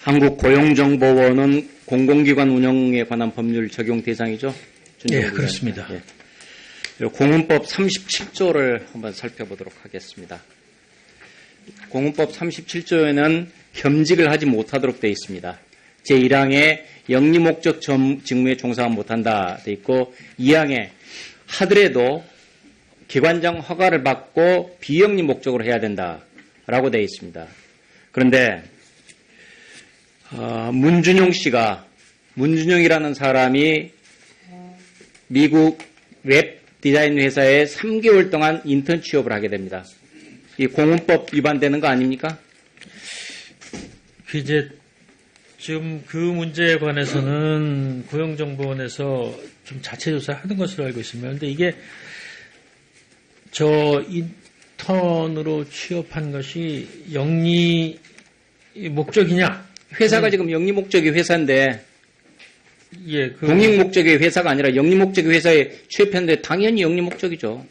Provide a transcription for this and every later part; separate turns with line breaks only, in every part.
한국고용정보원은 공공기관 운영에 관한 법률 적용 대상이죠?
네, 그렇습니다.
네. 공문법 37조를 한번 살펴보도록 하겠습니다. 공문법 37조에는 겸직을 하지 못하도록 되어 있습니다. 제1항에 영리목적 직무에 종사하지 못한다 되어 있고 2항에 하더라도 기관장 허가를 받고 비영리 목적으로 해야 된다라고 되어 있습니다. 그런데 문준용이라는 사람이 미국 웹 디자인 회사에 3개월 동안 인턴 취업을 하게 됩니다. 이 공문법 위반되는 거 아닙니까?
이제 지금 그 문제에 관해서는 고용정보원에서 좀 자체 조사하는 것으로 알고 있습니다. 그런데 이게 저 인턴으로 취업한 것이 영리 목적이냐?
회사가 지금 영리 목적의 회사인데
예,
공익 목적의 회사가 아니라 영리 목적의 회사에 취업했는데 당연히 영리 목적이죠.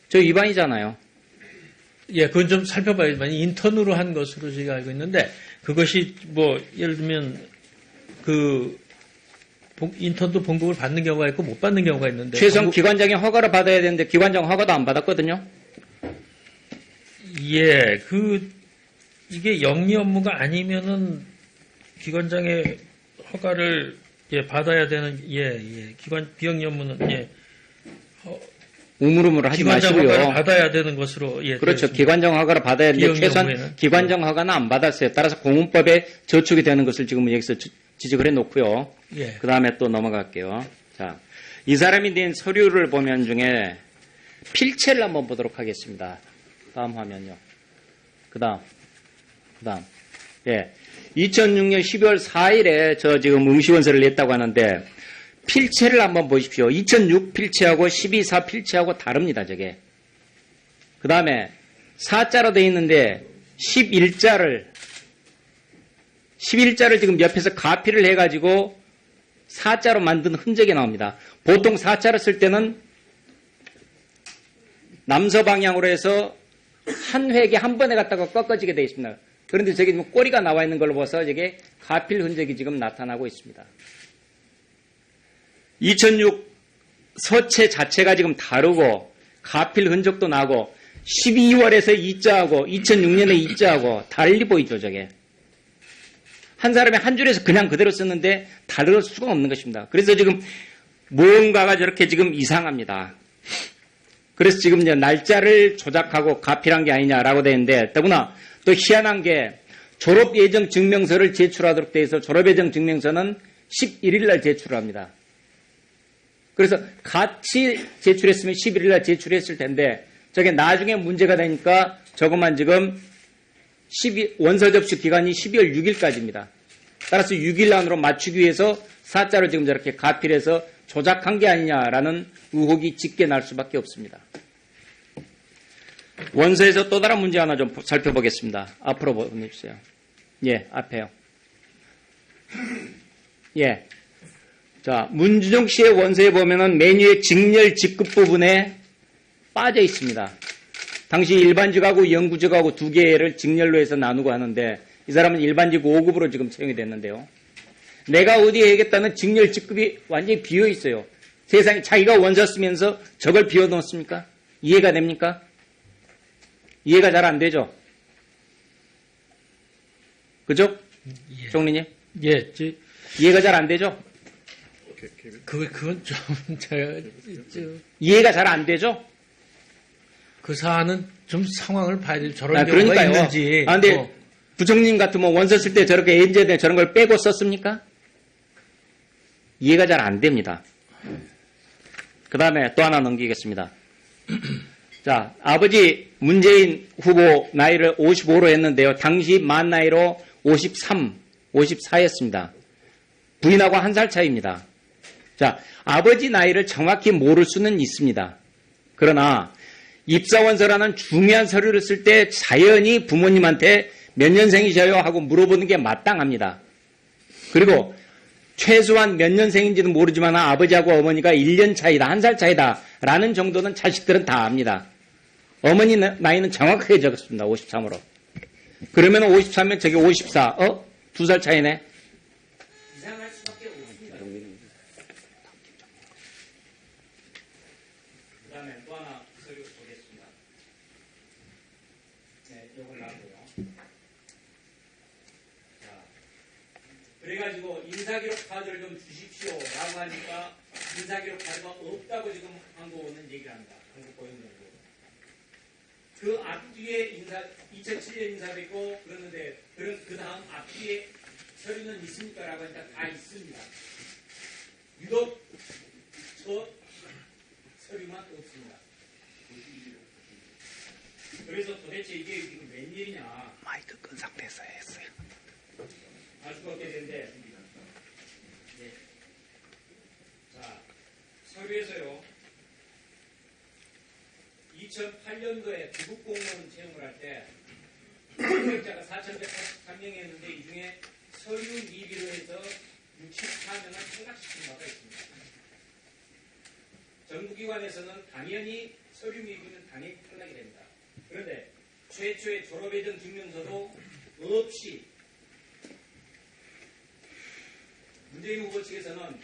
저 위반이잖아요.
예, 그건 좀 살펴봐야지만 인턴으로 한 것으로 제가 알고 있는데 그것이 뭐 예를 들면 그 인턴도 봉급을 받는 경우가 있고 못 받는 경우가 있는데
최소한 기관장의 허가를 받아야 되는데 기관장 허가도 안 받았거든요.
예, 이게 영리 업무가 아니면은 기관장의 허가를 받아야 되는 비영리 업무는
우물우물 하지
기관장
마시고요.
허가를 받아야 되는 것으로
그렇죠.
되겠습니다.
기관장 허가를 받아야 되는데 최소한
업무에는.
기관장 허가는 안 받았어요. 따라서 공문법에 저촉이 되는 것을 지금 여기서 지적을 해놓고요.
예.
그 다음에 또 넘어갈게요. 자, 이 사람이 낸 서류를 보면 중에 필체를 한번 보도록 하겠습니다. 다음 화면요. 그 다음. 예. 2006년 12월 4일에 저 지금 응시원서를 냈다고 하는데 필체를 한번 보십시오. 2006 필체하고 12.4 필체하고 다릅니다. 저게. 그 다음에 4자로 되어 있는데 11자를 지금 옆에서 가피를 해가지고 4자로 만든 흔적이 나옵니다. 보통 4자를 쓸 때는 남서 방향으로 해서 한 획에 한 번에 갖다가 꺾어지게 되어 있습니다. 그런데 저기 지금 꼬리가 나와 있는 걸로 봐서 저게 가필 흔적이 지금 나타나고 있습니다. 2006 서체 자체가 지금 다르고 가필 흔적도 나고 12월에서 2자하고 2006년에 2자하고 달리 보이죠. 저게. 한 사람이 한 줄에서 그냥 그대로 썼는데 다를 수가 없는 것입니다. 그래서 지금 무언가가 저렇게 지금 이상합니다. 그래서 지금 이제 날짜를 조작하고 가필한 게 아니냐라고 되는데 더구나 또 희한한 게 졸업 예정 증명서를 제출하도록 돼 있어 졸업 예정 증명서는 11일 날 제출을 합니다. 그래서 같이 제출했으면 11일 날 제출했을 텐데 저게 나중에 문제가 되니까 저것만 지금 원서 접수 기간이 12월 6일까지입니다. 따라서 6일 안으로 맞추기 위해서 4자로 지금 저렇게 가필해서 조작한 게 아니냐라는 의혹이 짙게 날 수밖에 없습니다. 원서에서 또 다른 문제 하나 좀 살펴보겠습니다. 앞으로 보내주세요. 예, 앞에요. 예. 자, 문준용 씨의 원서에 보면은 메뉴의 직렬 직급 부분에 빠져 있습니다. 당시 일반직하고 영구직하고 두 개를 직렬로 해서 나누고 하는데 이 사람은 일반직 5급으로 지금 채용이 됐는데요. 내가 어디에 해야겠다는 직렬 직급이 완전히 비어 있어요. 세상에 자기가 원서 쓰면서 저걸 비워 놓습니까? 이해가 됩니까? 이해가 잘 안 되죠? 그죠?
예.
총리님?
예,
이해가 잘 안 되죠?
그건 좀 제가
이해가 잘 안 되죠?
그 사안은 좀 상황을 봐야 될 저런 경우가
그러니까요.
있는지.
근데 부총님 같으면 원서 쓸 때 저렇게 엔제된 저런 걸 빼고 썼습니까? 이해가 잘 안 됩니다. 그 다음에 또 하나 넘기겠습니다. 자, 아버지 문재인 후보 나이를 55로 했는데요. 당시 만 나이로 54였습니다. 부인하고 1살 차이입니다. 자, 아버지 나이를 정확히 모를 수는 있습니다. 그러나 입사원서라는 중요한 서류를 쓸 때 자연히 부모님한테 몇 년생이셔요 하고 물어보는 게 마땅합니다. 그리고 최소한 몇 년생인지도 모르지만 아버지하고 어머니가 1년 차이다, 1살 차이다 라는 정도는 자식들은 다 압니다. 어머니 나이는 정확하게 적었습니다. 53으로. 그러면 53면 저게 54. 2살 차이네.
이상할 수밖에 없습니다. 그 다음에 또 하나 서류 보겠습니다. 네, 요걸 놔둬요. 자, 그래가지고 인사기록 카드를 좀 주십시오 라고 하니까 인사기록 카드가 없다고 지금 한국은 얘기를 합니다. 한국고용노조. 그 앞뒤에 2007년 인사도 있고 그러는데 그 다음 앞뒤에 서류는 있습니까? 라고 하니까 다 있습니다. 유독 저 서류만 없습니다. 그래서 도대체 이게 지금 웬일이냐
마이크 끈 상태에서 했어요.
알 수가 없게 되는데 네. 자, 서류에서요 2008년도에 부국 공무원 채용을 할 때 합격자가 4,183명이었는데 이 중에 서류 미비로 해서 64명을 탈락시킨 바가 있습니다. 정부기관에서는 당연히 서류 미비는 당연히 탈락이 됩니다. 그런데 최초의 졸업예정 증명서도 없이 문재인 후보 측에서는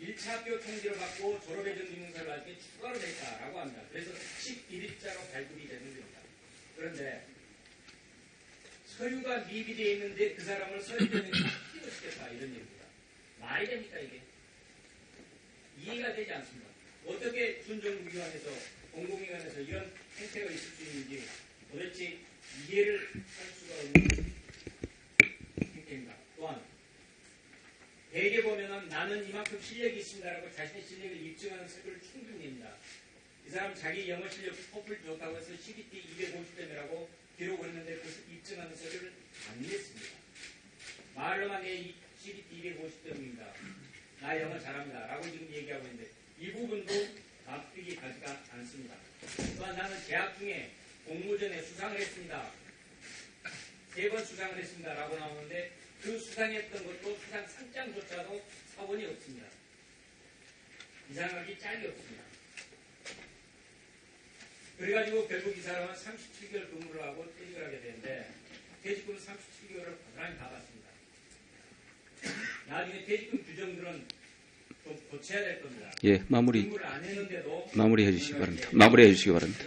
1차 학교 통지를 받고 졸업예정 증명서를 할 때 추가로 냈다라고 합니다. 그래서 11일자로 발급이 되는 겁니다. 그런데 서류가 미비되어 있는데 그 사람을 서류전에 합격시켰다 이런 얘기입니다. 말이 됩니까 이게? 이해가 되지 않습니다. 어떻게 준정부기관에서 공공기관에서 이런 행태가 있을 수 있는지 도대체 이해를 할 수가 없는 행태입니다. 또한 대개 보면은 나는 이만큼 실력이 있습니다라고 자신의 실력을 입증하는 서류를 충분히 냅니다. 이 사람 자기 영어 실력 토플 좋다고 해서 CBT 250점이라고 기록을 했는데 그것을 입증하는 서류를 안 냈습니다. 말로만 내 CBT 250점입니다. 나 영어 잘합니다. 라고 지금 얘기하고 있는데 이 부분도 납득이 가지가 않습니다. 또한 나는 재학 중에 공모전에 수상을 했습니다. 3번 수상을 했습니다. 라고 나오는데 그 수상했던 것도 수상 상장조차도 사본이 없습니다. 이상하기 짝이 없습니다. 그래가지고 결국 이 사람은 37개월 근무를 하고 퇴직을 하게 되는데 퇴직금은 37개월을 고스란히 받았습니다. 나중에 퇴직금 규정들은 좀 고쳐야 될 겁니다.
예,
근무를 안 했는데도
마무리해 주시기 바랍니다. 마무리해 주시기 바랍니다.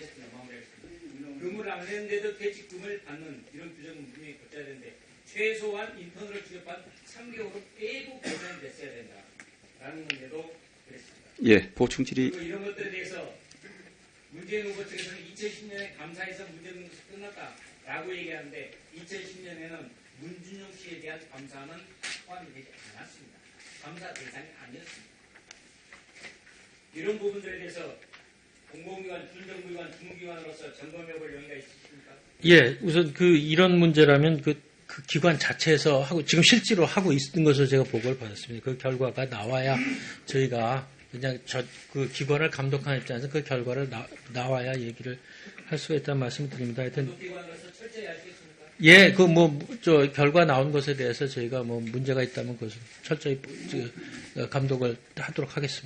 근무를 안 했는데도 퇴직금을 받는 이런 규정은 분명히 고쳐야 되는데 최소한 인턴으로 취업한 3개월은 빼고 보장이 됐어야 된다라는 문제도 그랬습니다.
예, 보충 질의.
그리고 이런 것들에 대해서 문재인 후보 측에서는 2010년에 감사해서 문제는 끝났다라고 얘기하는데 2010년에는 문준용 씨에 대한 감사는 포함이 되지 않았습니다. 감사 대상이 아니었습니다. 이런 부분들에 대해서 공공기관, 준정부기관, 중기관으로서 점검해 볼 용의가 있으십니까?
예, 우선 이런 문제라면 그 기관 자체에서 하고 지금 실제로 하고 있는 것을 제가 보고를 받았습니다. 그 결과가 나와야 저희가 그냥 그 기관을 감독하는 입장에서 그 결과를 나와야 얘기를 할 수가 있다는 말씀을 드립니다. 하여튼
감독기관으로서 철저히 아시겠습니까?
예, 결과 나온 것에 대해서 저희가 문제가 있다면 그것을 철저히 감독을 하도록 하겠습니다.